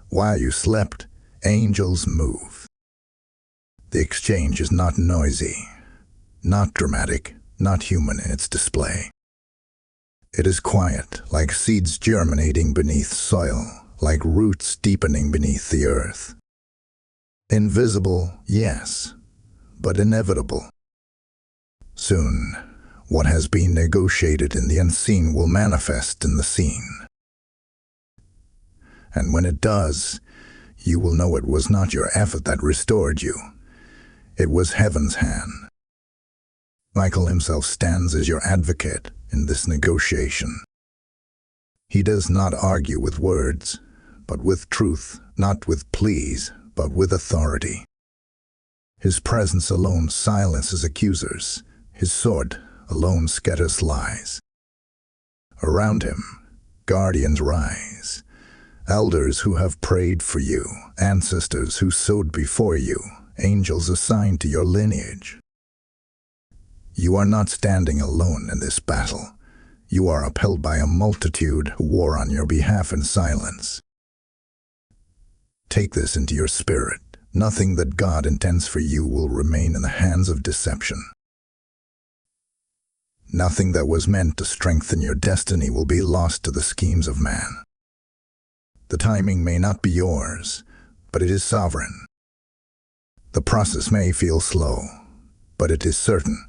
While you slept, angels move. The exchange is not noisy, not dramatic, not human in its display. It is quiet, like seeds germinating beneath soil, like roots deepening beneath the earth. Invisible, yes, but inevitable. Soon, what has been negotiated in the unseen will manifest in the seen. And when it does, you will know it was not your effort that restored you. It was heaven's hand. Michael himself stands as your advocate in this negotiation. He does not argue with words, but with truth, not with pleas, but with authority. His presence alone silences accusers. His sword alone scatters lies. Around him, guardians rise. Elders who have prayed for you, ancestors who sowed before you, angels assigned to your lineage. You are not standing alone in this battle. You are upheld by a multitude who war on your behalf in silence. Take this into your spirit. Nothing that God intends for you will remain in the hands of deception. Nothing that was meant to strengthen your destiny will be lost to the schemes of man. The timing may not be yours, but it is sovereign. The process may feel slow, but it is certain.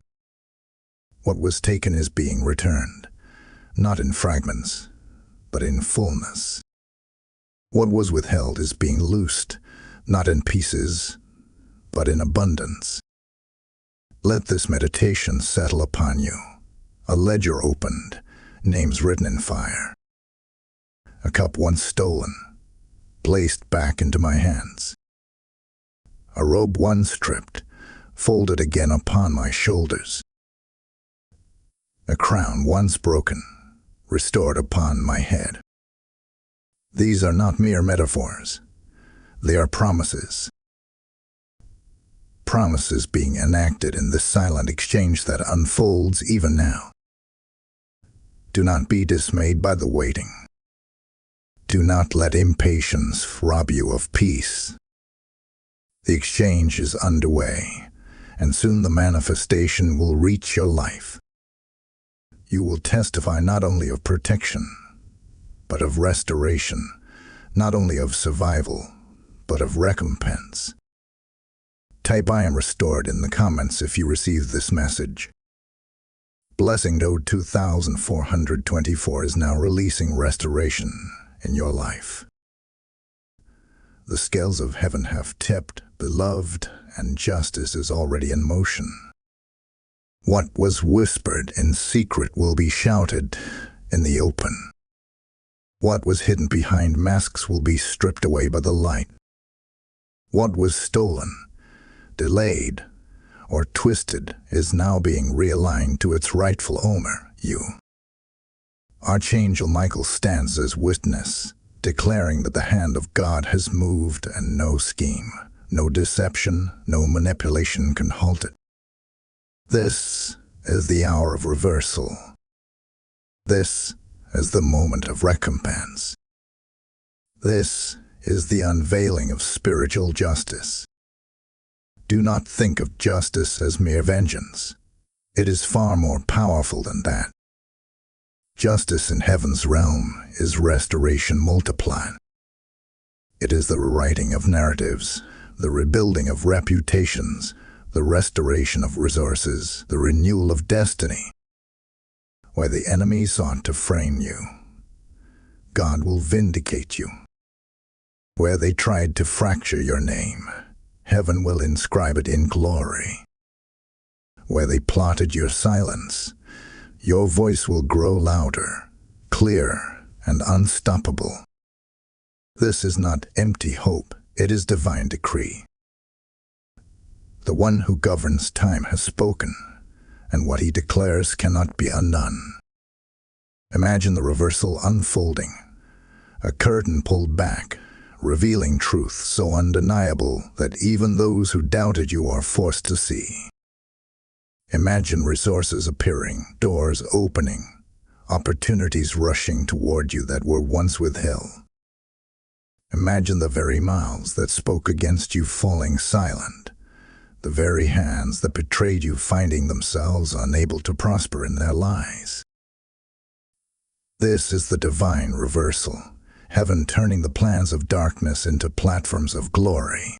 What was taken is being returned, not in fragments, but in fullness. What was withheld is being loosed, not in pieces, but in abundance. Let this meditation settle upon you. A ledger opened, names written in fire. A cup once stolen, placed back into my hands. A robe once stripped, folded again upon my shoulders. A crown once broken, restored upon my head. These are not mere metaphors. They are promises. Promises being enacted in this silent exchange that unfolds even now. Do not be dismayed by the waiting. Do not let impatience rob you of peace. The exchange is underway, and soon the manifestation will reach your life. You will testify not only of protection, but of restoration, not only of survival, but of recompense. Type "I am restored" in the comments if you received this message. Blessing Code 2424 is now releasing restoration in your life. The scales of heaven have tipped, beloved, and justice is already in motion. What was whispered in secret will be shouted in the open. What was hidden behind masks will be stripped away by the light. What was stolen, delayed, or twisted is now being realigned to its rightful owner, you. Archangel Michael stands as witness, declaring that the hand of God has moved and no scheme, no deception, no manipulation can halt it. This is the hour of reversal. This is the moment of recompense. This is the unveiling of spiritual justice. Do not think of justice as mere vengeance. It is far more powerful than that. Justice in heaven's realm is restoration multiplied. It is the rewriting of narratives, the rebuilding of reputations, the restoration of resources, the renewal of destiny. Where the enemy sought to frame you, God will vindicate you. Where they tried to fracture your name, heaven will inscribe it in glory. Where they plotted your silence, your voice will grow louder, clear, and unstoppable. This is not empty hope, it is divine decree. The one who governs time has spoken, and what he declares cannot be undone. Imagine the reversal unfolding, a curtain pulled back, revealing truth so undeniable that even those who doubted you are forced to see. Imagine resources appearing, doors opening, opportunities rushing toward you that were once withheld. Imagine the very mouths that spoke against you falling silent, the very hands that betrayed you finding themselves unable to prosper in their lies. This is the divine reversal, heaven turning the plans of darkness into platforms of glory.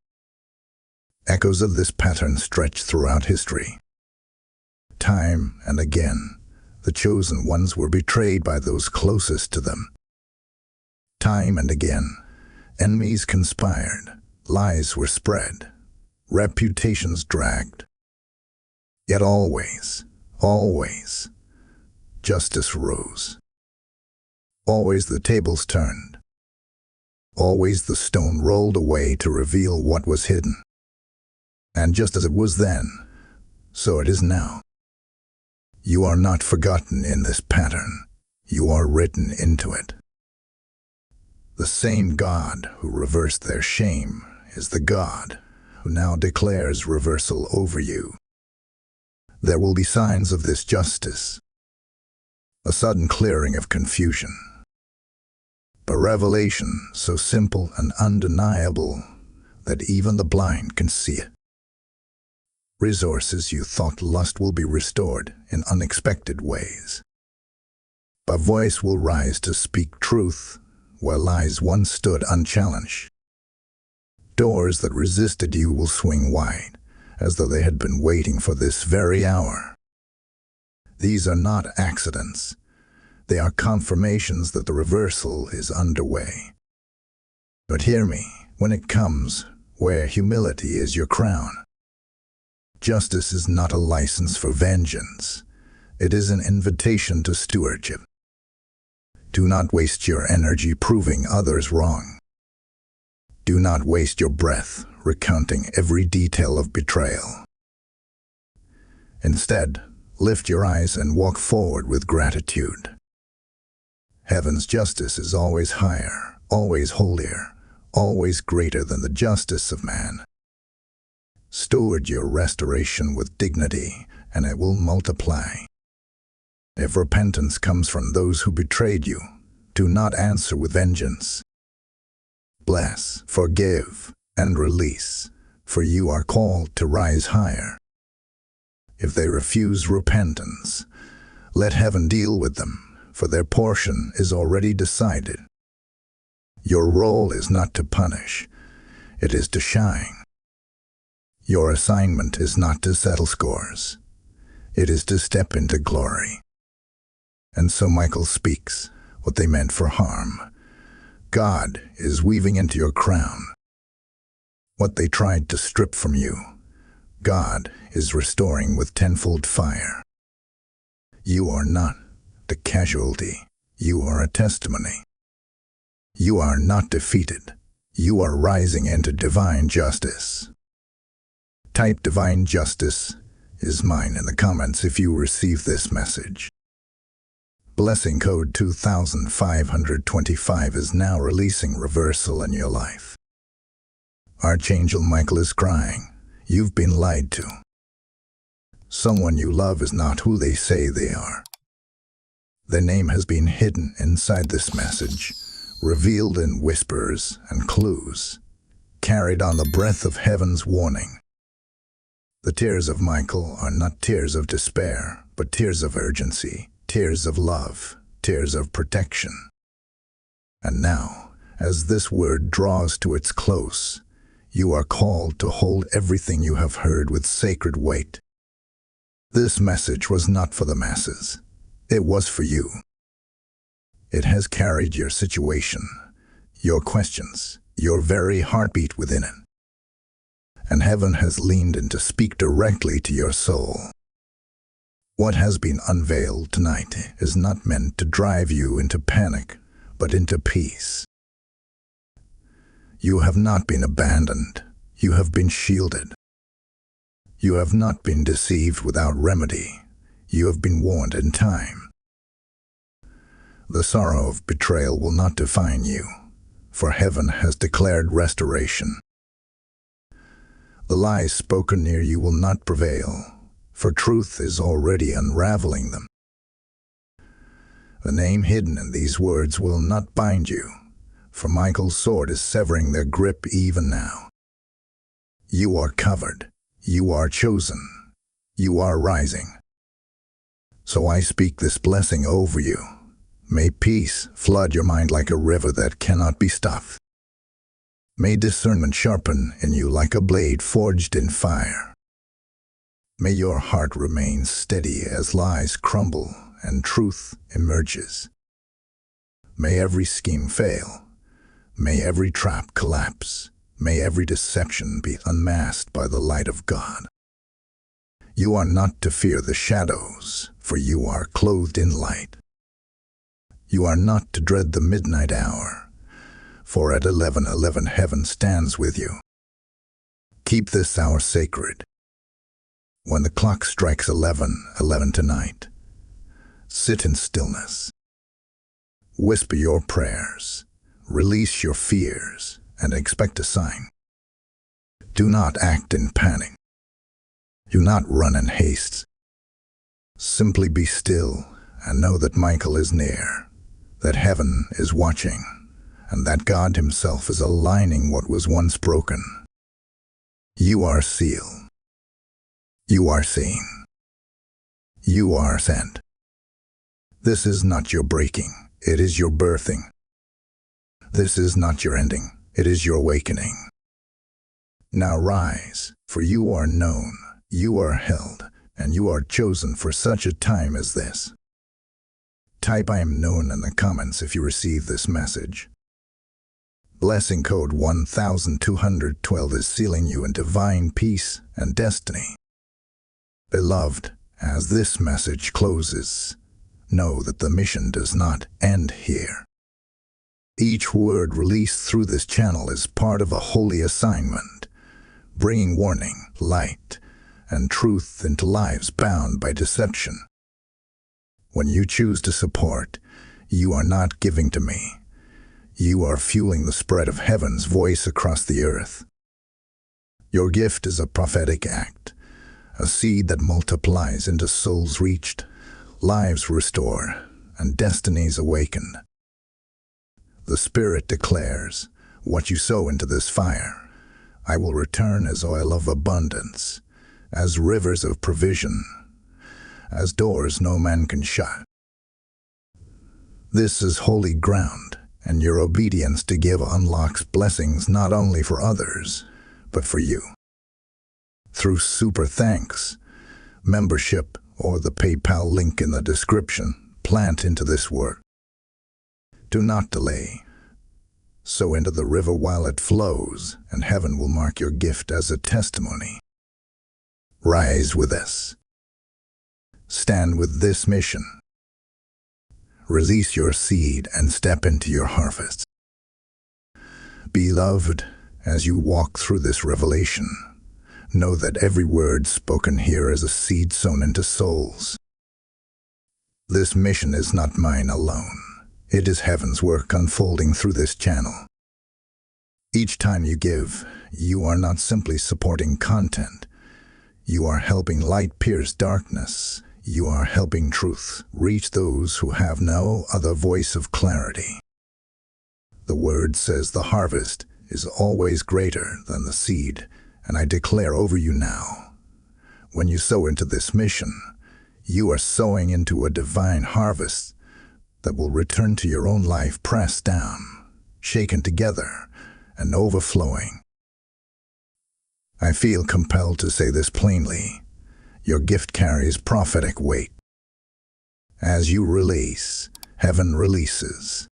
Echoes of this pattern stretch throughout history. Time and again, the chosen ones were betrayed by those closest to them. Time and again, enemies conspired, lies were spread, reputations dragged. Yet always, always, justice rose. Always the tables turned. Always the stone rolled away to reveal what was hidden. And just as it was then, so it is now. You are not forgotten in this pattern. You are written into it. The same God who reversed their shame is the God who now declares reversal over you. There will be signs of this justice. A sudden clearing of confusion. A revelation so simple and undeniable that even the blind can see it. Resources you thought lost will be restored in unexpected ways. A voice will rise to speak truth where lies once stood unchallenged. Doors that resisted you will swing wide, as though they had been waiting for this very hour. These are not accidents. They are confirmations that the reversal is underway. But hear me, when it comes, where humility is your crown. Justice is not a license for vengeance. It is an invitation to stewardship. Do not waste your energy proving others wrong. Do not waste your breath recounting every detail of betrayal. Instead, lift your eyes and walk forward with gratitude. Heaven's justice is always higher, always holier, always greater than the justice of man. Steward your restoration with dignity, and it will multiply. If repentance comes from those who betrayed you, do not answer with vengeance. Bless, forgive, and release, for you are called to rise higher. If they refuse repentance, let heaven deal with them, for their portion is already decided. Your role is not to punish, it is to shine. Your assignment is not to settle scores, it is to step into glory. And so Michael speaks what they meant for harm. God is weaving into your crown. What they tried to strip from you, God is restoring with tenfold fire. You are not the casualty, you are a testimony. You are not defeated, You are rising into divine justice. Type divine justice is mine in the comments if you receive this message. Blessing code 2525 is now releasing reversal in your life. Archangel Michael is crying. You've been lied to. Someone you love is not who they say they are. Their name has been hidden inside this message, revealed in whispers and clues, carried on the breath of heaven's warning. The tears of Michael are not tears of despair, but tears of urgency, tears of love, tears of protection. And now, as this word draws to its close, you are called to hold everything you have heard with sacred weight. This message was not for the masses. It was for you. It has carried your situation, your questions, your very heartbeat within it. And heaven has leaned in to speak directly to your soul. What has been unveiled tonight is not meant to drive you into panic, but into peace. You have not been abandoned. You have been shielded. You have not been deceived without remedy. You have been warned in time. The sorrow of betrayal will not define you, for heaven has declared restoration. The lies spoken near you will not prevail, for truth is already unraveling them. The name hidden in these words will not bind you, for Michael's sword is severing their grip even now. You are covered. You are chosen. You are rising. So I speak this blessing over you. May peace flood your mind like a river that cannot be stopped. May discernment sharpen in you like a blade forged in fire. May your heart remain steady as lies crumble and truth emerges. May every scheme fail. May every trap collapse. May every deception be unmasked by the light of God. You are not to fear the shadows, for you are clothed in light. You are not to dread the midnight hour, for at 11:11 heaven stands with you. Keep this hour sacred. When the clock strikes 11:11 tonight, sit in stillness. Whisper your prayers, release your fears, and expect a sign. Do not act in panic. Do not run in haste. Simply be still and know that Michael is near, that heaven is watching, and that God himself is aligning what was once broken. You are sealed. You are seen. You are sent. This is not your breaking, it is your birthing. This is not your ending, it is your awakening. Now rise, for you are known, you are held, and you are chosen for such a time as this. Type I am known in the comments if you receive this message. Blessing code 1212 is sealing you in divine peace and destiny. Beloved, as this message closes, know that the mission does not end here. Each word released through this channel is part of a holy assignment, bringing warning, light, and truth into lives bound by deception. When you choose to support, you are not giving to me. You are fueling the spread of heaven's voice across the earth. Your gift is a prophetic act, a seed that multiplies into souls reached, lives restored, and destinies awakened. The Spirit declares, what you sow into this fire, I will return as oil of abundance, as rivers of provision, as doors no man can shut. This is holy ground, and your obedience to give unlocks blessings not only for others, but for you. Through super thanks, membership, or the PayPal link in the description, plant into this work. Do not delay. Sow into the river while it flows, and heaven will mark your gift as a testimony. Rise with us. Stand with this mission. Release your seed and step into your harvest. Beloved, as you walk through this revelation, know that every word spoken here is a seed sown into souls. This mission is not mine alone. It is heaven's work unfolding through this channel. Each time you give, you are not simply supporting content. You are helping light pierce darkness. You are helping truth reach those who have no other voice of clarity. The word says the harvest is always greater than the seed, and I declare over you now, when you sow into this mission, you are sowing into a divine harvest that will return to your own life pressed down, shaken together, and overflowing. I feel compelled to say this plainly. Your gift carries prophetic weight. As you release, heaven releases.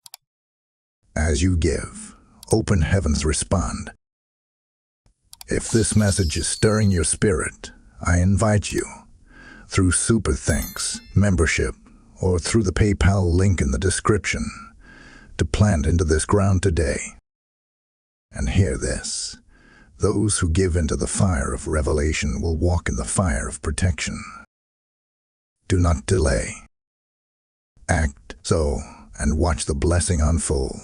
As you give, open heavens respond. If this message is stirring your spirit, I invite you, through Super Thanks, membership, or through the PayPal link in the description, to plant into this ground today. And hear this. Those who give into the fire of revelation will walk in the fire of protection. Do not delay. Act so, and watch the blessing unfold.